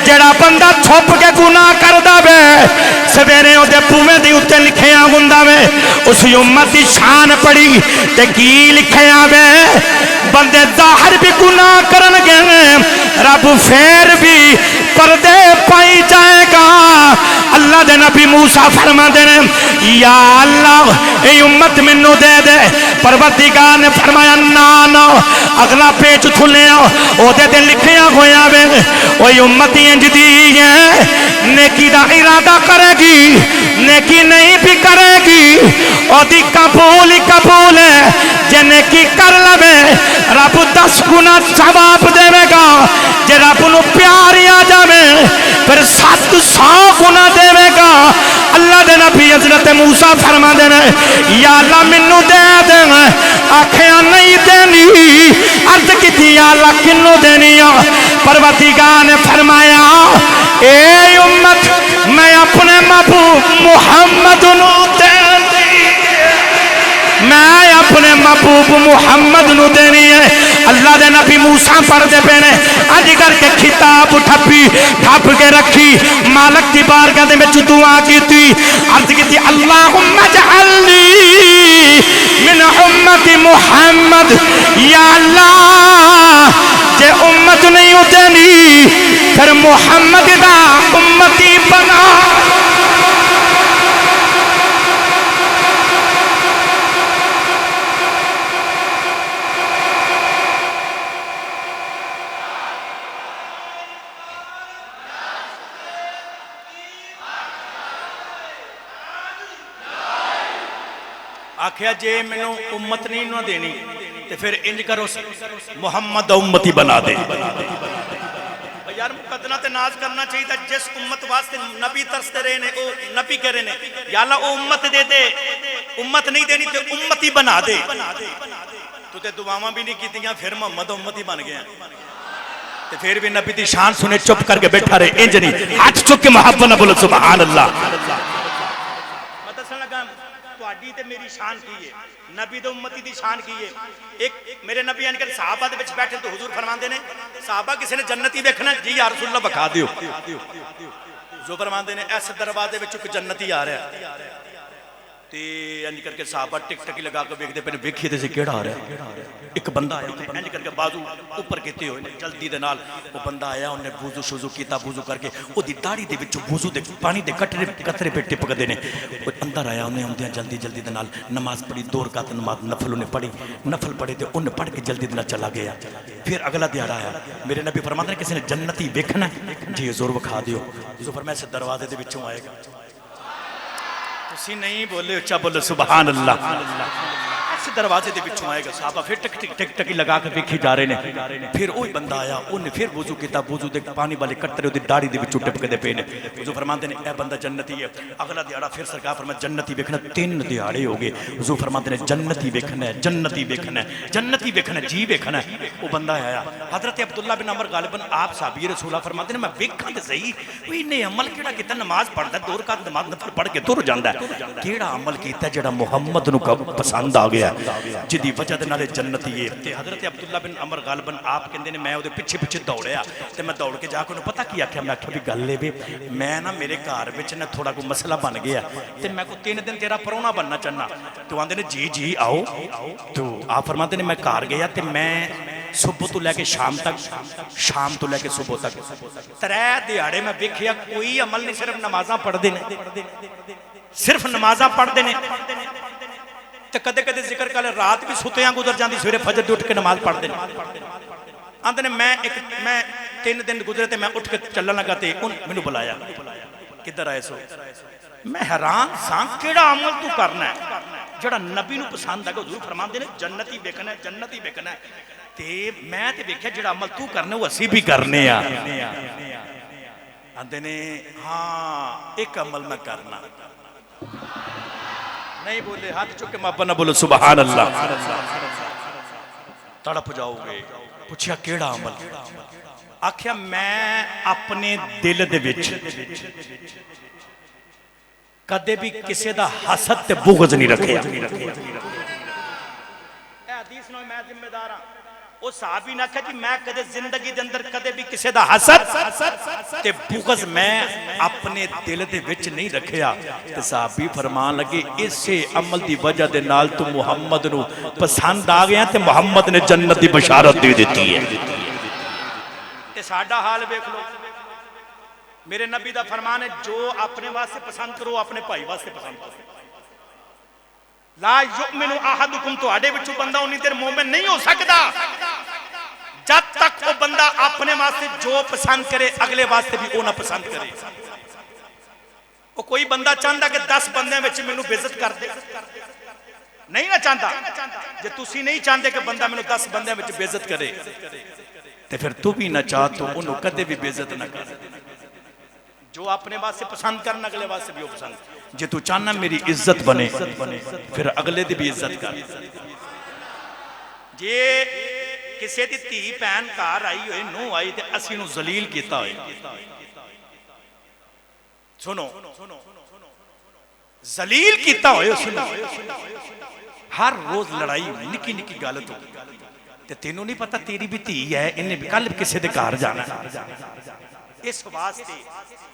जेड़ा बंदा छुप के गुनाह करदा वे सवेरे ओदे बूहे दे उत्ते लिखिया हुंदा वे उस उम्मत दी शान पड़ी ते की लिखिया वे बंदे ज़ाहिर भी गुनाह करनगे रब फिर भी पर्दे पाई जाएगा। अल्लाह दे नबी मूसा फरमाते ने या अल्लाह ये उम्मत मैनू दे दे। परवरदिगार ने फरमाया ना ना। अगला पेज खुलिया ओदे ते लिखिया होया वे ओए उम्मत इंज दी है नेकी दा इरादा करेगी नेकी नहीं भी करेगी ओदी कबूल ही कबूल है। जे नेकी कर लवे रब 10 गुना सवाब देवेगा। जे रब नू प्यार आ जावे फिर 700 गुना देवेगा। अल्लाह दे नबी हज़रत मूसा फरमाते ने या अल्लाह मैनू दे दे। आखिया नहीं देनी। अर्ज की या अल्लाह किनू देनी आ। परवरदिगार ने फरमाया ए उम्मत मैं अपने महबूब मुहम्मद नू देनी, मैं अपने महबूब मुहम्मद नू देनी है। अल्लाह दे नबी मूसा पढ़ते पे ने अज करके खिताब ठप्पी ठप के रखी मालक की बारगाह दे विच दुआ की अर्ज की अल्लाहुम्मा जअलनी मिन उम्मती मुहम्मद। या अल्लाह जे उम्मत नहीं देनी फिर मुहम्मद दा उम्मती बना। आखिया जे मैनू उम्मत नहीं ना देनी तो फिर इंज करो मुहम्मद उम्मती बना दे। यार मुकदना ते नाज करना चाहिए। जिस उम्मत वास्ते नबी तरसते रहे ने ओ नबी कह रहे ने या अल्लाह ओ उम्मत दे दे। उम्मत नहीं देनी तो उम्मती बना दे। तू ते दुआवां भी नहीं कीतियां फिर मुहम्मद उम्मती बन गया। ते फिर भी नबी दी शान सुने चुप करके बैठा रहे, इंज नहीं हाथ चुक के मुहब्बत ना बोलो सुभान अल्लाह। मैं दसन लगा तुहाडी ते मेरी शान की है, नबी दे उम्मती दी शान की है। एक मेरे नबी यानी कि सहाबा दे विच बैठे तो हुजूर फरमांदे ने सहाबा किसी ने जन्नती देखना जी या रसूल अल्लाह बखा दियो। जो फरमांदे ने इस दरवाजे विच एक जन्नती आ रहा है ते इंज करके सहाबा टिक टकी लगा के वेखदे पे वेखिए ते केड़ा आ रहा है। एक बंदा आया उन्हें इंज करके बाजू ऊपर कीते हुए जल्दी दे नाल वो बंदा आया, उन्हें वुजू शुजू कीता, वुजू करके ओदी दाढ़ी दे विचों वुजू दे पानी दे कतरे कतरे पे टिपकदे ने। वो अंदर आया, उन्हें आउंदे जल्दी जल्दी दे नाल नमाज पढ़ी, 2 रकात नमाज नफल उन्हें पढ़ी, नफल पढ़े ते उन्हें पढ़ के जल्दी दे नाल चला गया। फिर अगला दिहाड़ा आया, मेरे नबी फरमाते हैं किसी ने जन्नती देखना जी जोर विखा दियो। जो फरमाया इस दरवाजे दे विचों आएगा। तुसी नहीं बोले, उच्चा बोलो सुभान अल्लाह। इस दरवाजे दे विचों आएगा। साहबा फिर टिक टिक टिक टकी लगा के वेखी जा रहे ने। फिर वही बंदा आया, उन्हें फिर वुजू किया, वुजू दे पानी वाले कटरे उदी दाढ़ी दे विचों टिपकदे पे ने। हुजूर फरमाते ने ए बंदा जन्नती है। अगला दिहाड़ा फिर सरकार फरमाया जन्नती वेखना, 3 दिहाड़े हो गए। हुजूर फरमाते ने जन्नती वेखना है, जन्नती वेखना है, जन्नती वेखना है, जी वेखना है। वो बंदा आया, हजरत अब्दुल्ला बिन अमर गालिबन आप साहबी रसूला फरमाते ने मैं वेखा ते सही कोई ने अमल केड़ा कीता, नमाज पढ़दा 2 रकात नमाज नफल पढ़ के तुर जांदा है, केड़ा अमल कीता जेड़ा मुहम्मद नु पसंद आ गया जिदी वजह दे नाले जन्नती है। ते हजरत अब्दुल्ला बिन अमर गालिबन आप कहंदे ने मैं ओदे पिछे पिछे दौड़िया ते मैं दौड़ के जाके उन्हें पता की आख्या, मैं आख्या भी गल है वे मैं ना मेरे घर विच ना थोड़ा कोई मसला बन गया ते मैं को 3 दिन तेरा परौना बनना चाहना। तो आंदे ने जी जी आओ। तो आप फरमाते ने मैं घर गया ते मैं सुबह तो लैके शाम तक, शाम तो लैके सुबह तक 3 दिहाड़े मैं वेखिया कोई अमल नहीं, सिर्फ नमाज़ां पढ़दे ने, सिर्फ नमाज़ां पढ़दे ने। ते कदे कदे जिक्र कर रात भी सुत्तियां गुजर जाती, सवेरे फजर उठ के नमाज पढ़ते हैं। आंदे ने मैं 3 दिन गुजरे ते मैं उठ के चलने लगा ते मैनू बुलाया, किधर आए सो? मैं हैरान सा केड़ा अमल तू करना है जेड़ा नबी नू पसंद है। हुजूर फरमांदे ने जन्नती वेखना है, जन्नती वेखना है। ते मैं ते वेख्या जेड़ा अमल तू करना वो असी भी करने आ। आंदे ने हाँ एक अमल मैं करना। नहीं बोले, हाथ चुक के मापा ना बोलो सुभान अल्लाह। तड़प जाओगे। पूछया केड़ा अमल? आख्या मैं अपने दिल दे विच कदे भी किसी दा हसद ते बुग़्ज़ नहीं रखिया। हदीस नो मैं जिम्मेदार हां। ओ साहबी ने आख्या कि मैं कदे जिंदगी दे अंदर कदे भी किसी दा हसद ते बुग़्ज़ मैं अपने दिल दे विच नहीं रखिया। ते साहबी फरमान लगे इसे अमल दी वजह दे नाल तू मुहम्मद नू पसंद आ गया ते मुहम्मद ने जन्नत दी बशारत दे दी है। ते साडा हाल देख लो। मेरे नबी दा फरमान है जो अपने वास्ते पसंद करो अपने भाई वास्ते पसंद करो। ला युमिनु अहदुकुम, तुहाडे विचों बंदा उन्नी देर मोमिन नहीं हो सकता जब तक वो बंदा अपने वास्ते जो पसंद करे अगले वास्ते भी वो ना पसंद करे। वो कोई बंदा चाहता कि 10 बंदे विच मैनू बेइज्जत कर दे, नहीं ना चाहता। जे तुसी नहीं चाहते कि बंदा मैनू 10 बंदे विच बेइज्जत करे ते फिर तू भी ना चाह तो उन्होंने कदे भी बेइज्जत ना कर। जो अपने वास्ते पसंद करना अगले वास्ते भी वो पसंद। जे तू चाहना मेरी इज्जत बने फिर अगले दी भी इज्जत कर। जे किसी दी धी भैन घर आई होए, नूह आई ते असीं नूं जलील कीता होए, सुनो जलील कीता होए, हर रोज लड़ाई निकी निकी गल तो ते तेनू नहीं पता तेरी भी धी है, इन्हें भी कल किसी दे घर जाना। इस वास्ते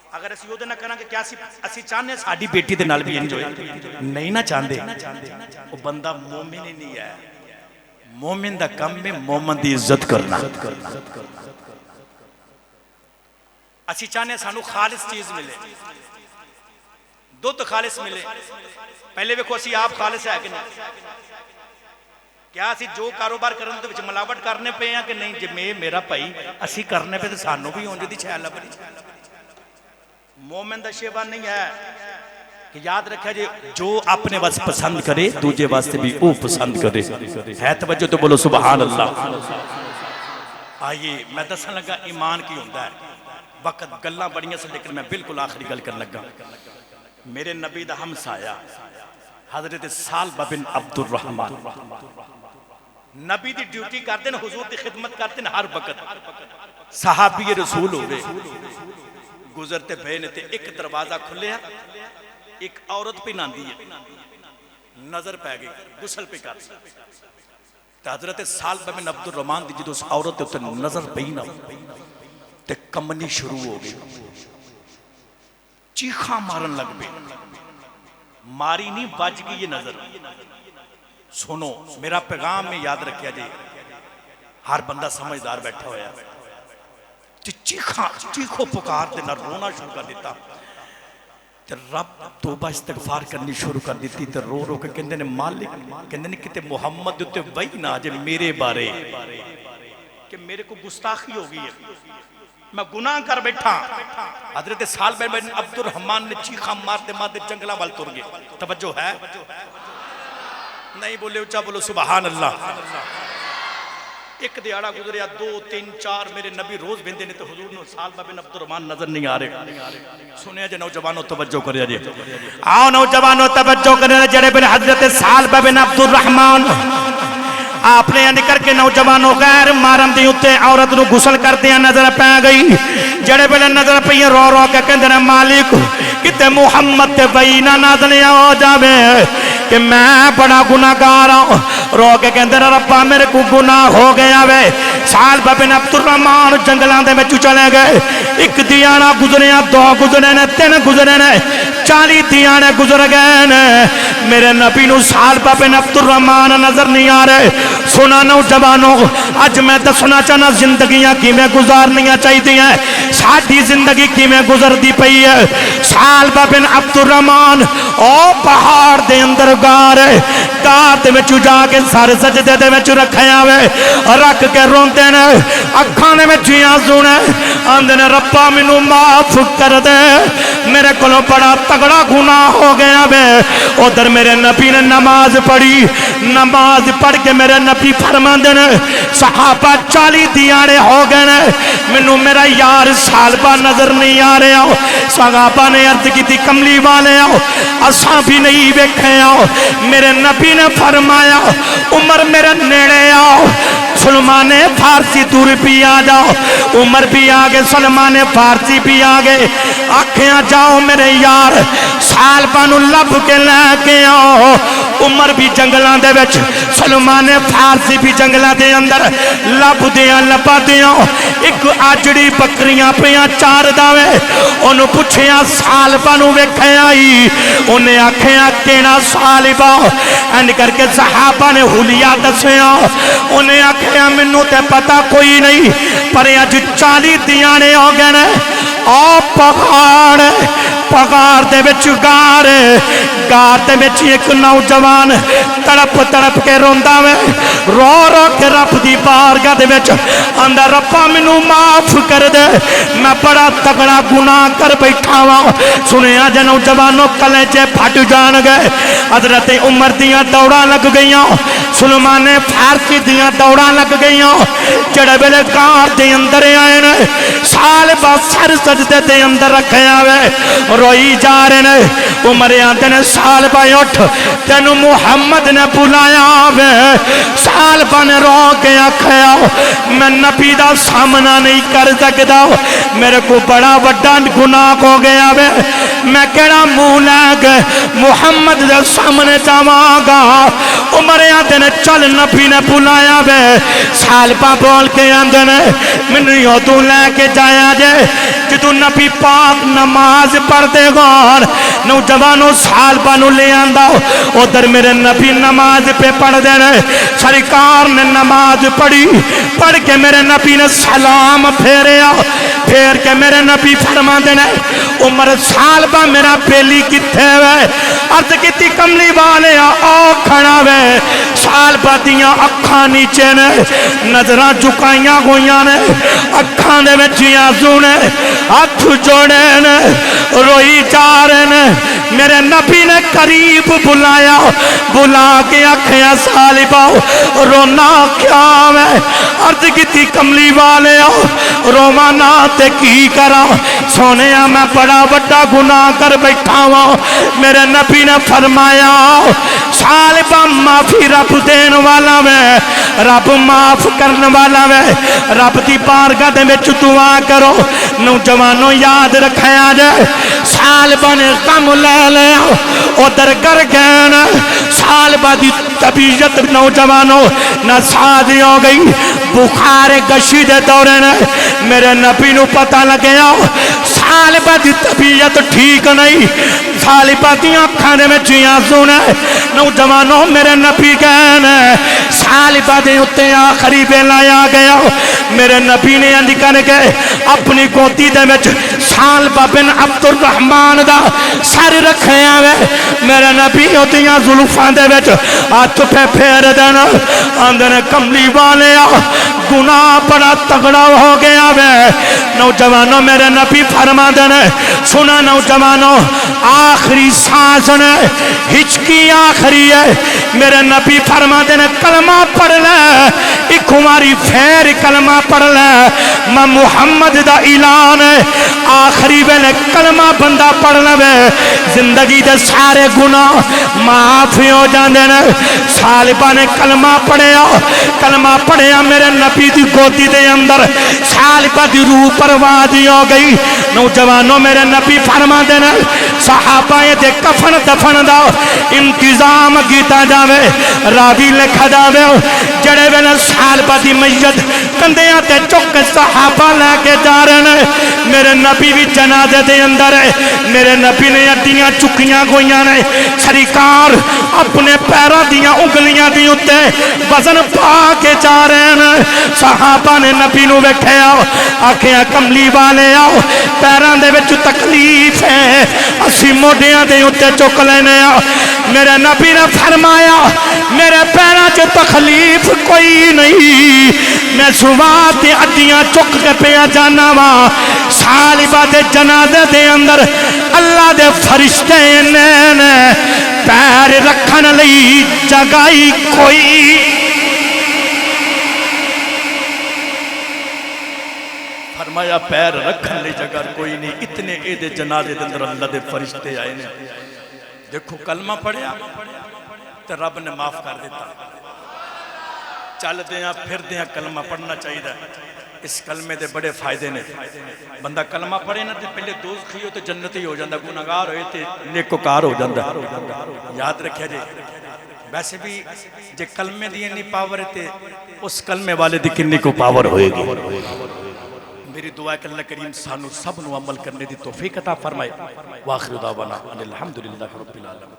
अगर असीं ओहदे नाल करांगे क्या असीं चाहने साडी बेटी दे नाल भी इंज होए? नहीं ना चाहते। वो बंदा मोमिन ही नहीं है। मोमिन दा काम में मोमिन दी इज्जत करना। असीं चाहने सानू खालिस चीज मिले, दुध खालिस मिले। पहले वेखो असीं आप खालिस है कि नहीं? क्या असीं जो कारोबार करन दे विच मिलावट करने पे हैं कि नहीं? जे मेरा भाई असीं करने पे तो सानू भी उंज दी छै लभनी। मोमिन दा शेवा नहीं है कि याद रखा जे जो अपने वास्ते पसंद करे दूजे वास्ते भी वो पसंद करे। है तवज्जो तो बोलो सुभान अल्लाह। आइए मैं दसन लगा ईमान की होंदा है। वक्त गल्लां बड़ियां सी लेकिन मैं बिल्कुल आखिरी गल कर लगा। मेरे नबी दा हमसाया हजरत सालबा बिन अब्दुर रहमान नबी दी ड्यूटी करते हैं, हुजूर की खिदमत करते हैं हर वक्त। सहाबी रसूल हो गए, गुजरते पे ने ते एक दरवाजा खुलिया, एक औरत पे नांदी है, नजर पै गई, गुसल पे कर हजरत सालबा बिन अब्दुल रहमान दी जो उस औरत के उत्ते नजर पई ना ते कमनी शुरू हो गई, चीखा मारन लग पे, मारी नहीं बज गई ये नजर। सुनो मेरा पैगाम में याद रखिया जी, हर बंदा समझदार बैठा होया, चीखा चीखो पुकार ते ना रोना शुरू कर दिता, ते रब तौबा इस्तगफार करनी शुरू कर दी, ते रो रो के कहंदे ने मालिक, कहंदे ने किते मुहम्मद दे उत्ते वही ना जे मेरे बारे कि मेरे को गुस्ताखी हो गई है, मैं गुनाह कर बैठा। हजरत सालबा बिन अब्दुल रहमान ने चीखा मारते मारते जंगला वाल तुर गए। तवज्जो है, नहीं बोले ऊंचा बोलो सुभान अल्लाह। एक दिहाड़ा गुजरिया, 2 3 4 मेरे नबी रोज बेंदे ने, तो हुजूर ने सालबा बिन अब्दुल रहमान नजर नहीं आ रहे। सुनिया जे नौजवानों तवज्जो करिया जी, आओ नौजवानों तवज्जो करिया, जड़े बिन हजरत सालबा बिन अब्दुल रहमान आपने निकल के नौजवानों गैर मारन दी उत्ते औरत नूं गुसल करदे नजर पै गई। जड़े वेले नजर पई रो रो के कहंदे ने मालिक किते मुहम्मद ते वही ना नाज़िल हो जावे कि मैं बड़ा गुनाहगार हूं। रो के कहंदे ने रब्बा मेरे को गुनाह हो गया वे। सालबा बिन अब्दुल रहमान जंगलां दे विच चले गए। एक दिहाड़ा गुजरिया, 2 गुजरे ने, 3 गुजरे ने, 40 दिहाड़े गुजर गए ने, मेरे नबी नूं सालबा बिन अब्दुल रहमान नजर नहीं आ रहे। सुना नौजवानों, अज मैं दसना चाहना जिंदगियां किवें गुजारनियां चाहिए, साडी जिंदगी किवें गुजरदी पई है। सालबा बिन अब्दुल रहमान ओ पहाड़ दे अंदर गार दे विच जाके सर सजदे दे विच रखया वे, रख के रोंदे ने, अखां दे विच आंसू ने, आंदे ने रब्बा मैनू माफ कर दे, मेरे कोलों बड़ा तगड़ा गुनाह हो गया वे। उधर मेरे नबी ने नमाज पढ़ी, नमाज पढ़ के मेरे नबी फरमांदे ने सहाबा 40 दिहाड़े हो गए ने, मैनू मेरा यार सालबा नजर नहीं आ रहा। सहाबा ने अर्ज की कमली वाले आओ असा भी नहीं वेखे आओ। मेरे नबी ने फरमाया उमर मेरे नेड़े आओ, सलमान फारसी दूर भी आ जाओ। उमर भी आ गए, सलमान फारसी भी आ गए। आखिया जाओ मेरे यार सालबा नूं लभ के लैके आओ। उमर भी जंगलों दे विच, सलमान फारसी भी जंगलों के अंदर लभदियां लभदियां एक आजड़ी बकरियां पियां चारदा वे। ओनू पुछया सालबा नूं वेखिया ही? उन्हें आखिया केड़ा सालबा? इंज करके सहाबा ने हुलिया दसिया। उन्हें आखिया मैनू ते पता कोई नहीं, पर अज 40 दिहाड़े हो गए ने। आ पहाड़ पहाड़ दे विच गार दे विच एक नौजवान तड़प तड़प के रोंदा वे, रो रो के रब दी बारगाह दे विच आंदा रब्बा मैनू माफ कर दे, मैं बड़ा तगड़ा गुनाह कर बैठा वा। सुनिया जे नौजवानों कलेजे फट जान गए। हजरत उमर दियां दौड़ां लग गईयां, सलमान फारसी दियां दौड़ां लग गईयां। जड़े वेले गार दे अंदर आए ने, सालबा सर सजदे दे अंदर रखया वे, रोई जा रहे ने। उमर आंदे ने सालबा उठ, तेनू मुहम्मद ने बुलाया वे। सालबा ने रो के आखया मैं नबी दा सामना नहीं कर सकता, मेरे को बड़ा वड्डा गुनाह हो गया वे। मैं केड़ा मुंह लैके मुहम्मद दे सामने जावांगा। उमर आंदे ने चल नबी ने बुलाया वे। सालबा बोल के आंदे ने मैनू उदों लैके जाया जे जदों नबी पाक नमाज पढ़ते गौर। नौजवानों सालबा नूं ले आंदा। उधर मेरे नबी नमाज पे पढ़ते ने। सरकार ने नमाज पढ़ी, पढ़ के मेरे नबी ने सलाम फेरिया, फेर के मेरे नबी फरमाते ने उमर सालबा मेरा बेली किथे वे? अर्ज की कमली वाले आ खड़ा वे। सालबा दियां अखां नीचे ने, नजर झुकाइया हुई ने, अखां दे विच आंसू ने, हाथ जोड़े ने, रोई जा रहे ने। मेरे नबी ने करीब बुलाया, बुला के आखिया सालिबा रोना क्या मैं, अर्ज की कमली वाले रोवा ना ते की करा, सोने मैं बड़ा बड़ा गुनाह कर बैठा वा। मेरे नबी ने फरमाया सालिबा माफी रब देन वाला वे, रब माफ करने वाला वे, रब की बारगाह दे विच दुआ करो। नौजवानों याद रखा जाए सालिबा ने कम ले लिया, उधर कर गए सालिबा की तबीयत नौजवानों नासाज हो गई, बुखार गशी दे दौरे ने मेरे नबी नू पता लगे सालिबा की तबीयत ठीक नहीं, सालिबा दी अखां दे विच आंसू ने। नौजवानों मेरे नबी कहने सालिबा दे उत्ते आखिरी वेला आ गया, मेरे नबी ने इंज करके अपनी गोदी दे विच सालिबा बिन अब्दुल रहमान दा सर रखया वे, मेरे नबी ओदियां जुल्फां दे विच हाथ पे फेर देना, आंदे ने कमली वाले गुनाह बड़ा तगड़ा हो गया वे। नौजवानों मेरे नबी फरमा देने सुना नौजवानों आखिरी सांस ने हिचकी आखिरी है, मेरे नबी फरमा देने कलमा पढ़ ले, एक हमारी फेर कलमा पढ़ ले, मैं मुहम्मद दा ऐलान है आखिरी वेले कलमा बंदा पढ़ लवे जिंदगी दे सारे गुनाह माफ हो जाते हैं। सालिबा ने कलमा पढ़िया मेरे नबी की गोदी दे अंदर सालिबा की रूह परवाज हो गई। नौजवानों मेरे नबी फरमा देना सहाबा दे कफन दफन का इंतजाम किया जाए, रावी लिखा जाए जड़े वेले सालिबा की मैयत कंधियां ते चुक सहाबा लैके जा रहे हैं, मेरे नबी भी जनाजे दे अंदर है, मेरे नबी ने अड्डियां चुकियां गई ने, सरकार अपने पैरों दियां उंगलियां दी उत्ते वजन पा के जा रहे हैं। सहाबा ने नबी नूं वेखिया आखिया कमली वाले आओ पैरों दे विच तकलीफ है, असी मोढियां दे उत्ते चुक लेने आ। मेरे नबी ने फरमाया मेरे पैरों च तकलीफ कोई नहीं, मैं सुबह ते अड्डियां चुक के पिया जाना वा। सालिबा दे जनाजे दे अंदर अल्लाह दे फरिश्ते ने पैर रखन लई जगाई कोई, फरमाया पैर रखन लई जगह कोई नहीं, इतने एदे जनाजे दे अंदर अल्लाह दे फरिश्ते आए ने। देखो कलमा पढ़िया तो रब ने माफ कर दिता, चलते फिरदे कलमा पढ़ना चाहिए। इस कलमे के बड़े फायदे ने, बंदा कलमा पढ़े ना तो पहले दोज़खी हो तो जन्नती हो जाता, गुनाहगार होए तो नेकोकार हो जाता। याद रखिया जी वैसे भी जे कलमे दी इन्नी पावर है तो उस कलमे वाले दी किन्नी को पावर होएगी। मेरी दुआ है कि अल्लाह करीम सानू सब नू अमल करने की तौफीक अता फरमाए। वाखिर दावाना अनिल हम्दुलिल्लाहि रब्बिल आलमीन।